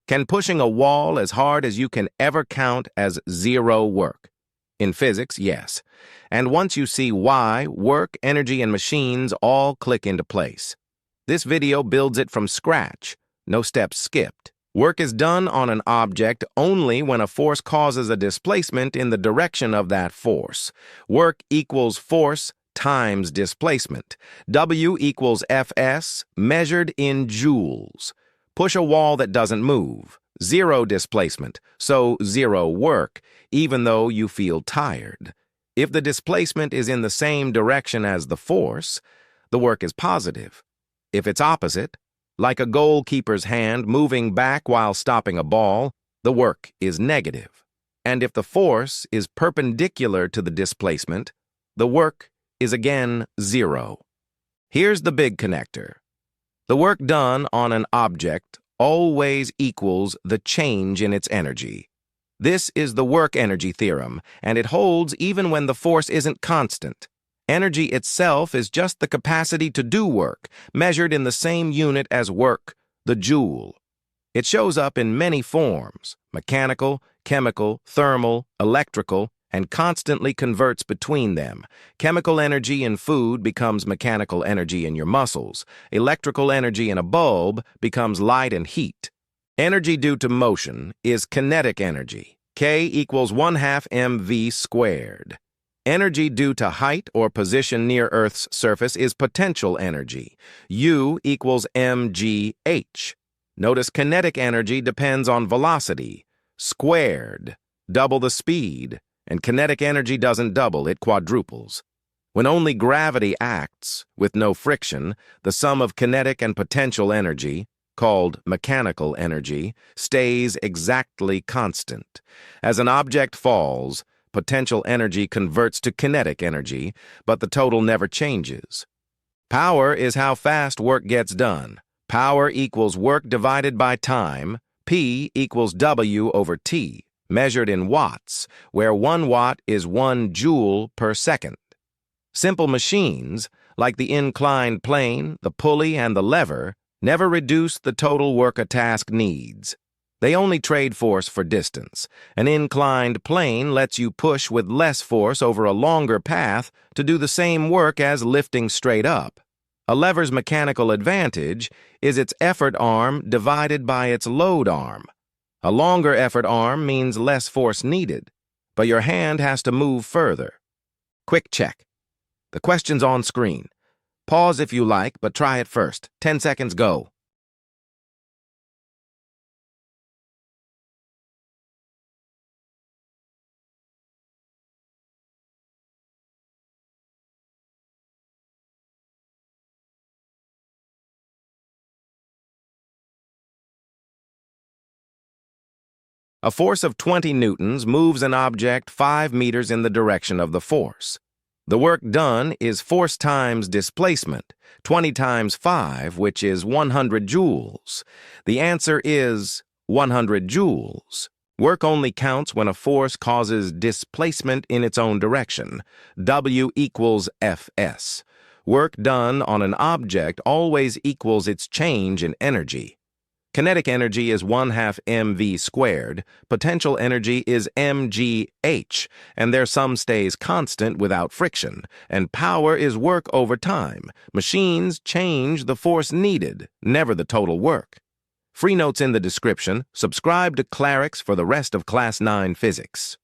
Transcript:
Can pushing a wall as hard as you can ever count as zero work? In physics, yes. And once you see why, work, energy, and machines all click into place. This video builds it from scratch, no steps skipped. Work is done on an object only when a force causes a displacement in the direction of that force. Work equals force times displacement. W equals Fs measured in joules. Push a wall that doesn't move. Zero displacement, so zero work, even though you feel tired. If the displacement is in the same direction as the force, the work is positive. If it's opposite, like a goalkeeper's hand moving back while stopping a ball, the work is negative. And if the force is perpendicular to the displacement, the work is again zero. Here's the big connector. The work done on an object always equals the change in its energy. This is the work-energy theorem, and it holds even when the force isn't constant. Energy itself is just the capacity to do work, measured in the same unit as work, the joule. It shows up in many forms: mechanical, chemical, thermal, electrical, and constantly converts between them. Chemical energy in food becomes mechanical energy in your muscles. Electrical energy in a bulb becomes light and heat. Energy due to motion is kinetic energy. K equals 1/2 mv squared. Energy due to height or position near Earth's surface is potential energy. U equals mgh. Notice kinetic energy depends on velocity. Squared. Double the speed. And kinetic energy doesn't double, it quadruples. When only gravity acts, with no friction, the sum of kinetic and potential energy, called mechanical energy, stays exactly constant. As an object falls, potential energy converts to kinetic energy, but the total never changes. Power is how fast work gets done. Power equals work divided by time. P equals W over T, measured in watts, where 1 watt is 1 joule per second. Simple machines, like the inclined plane, the pulley, and the lever, never reduce the total work a task needs. They only trade force for distance. An inclined plane lets you push with less force over a longer path to do the same work as lifting straight up. A lever's mechanical advantage is its effort arm divided by its load arm. A longer effort arm means less force needed, but your hand has to move further. Quick check. The question's on screen. Pause if you like, but try it first. 10 seconds, go. A force of 20 newtons moves an object 5 meters in the direction of the force. The work done is force times displacement, 20 times 5, which is 100 joules. The answer is 100 joules. Work only counts when a force causes displacement in its own direction. W equals Fs. Work done on an object always equals its change in energy. Kinetic energy is 1/2 mv squared, potential energy is mgh, and their sum stays constant without friction, and power is work over time. Machines change the force needed, never the total work. Free notes in the description. Subscribe to Clarix for the rest of Class 9 Physics.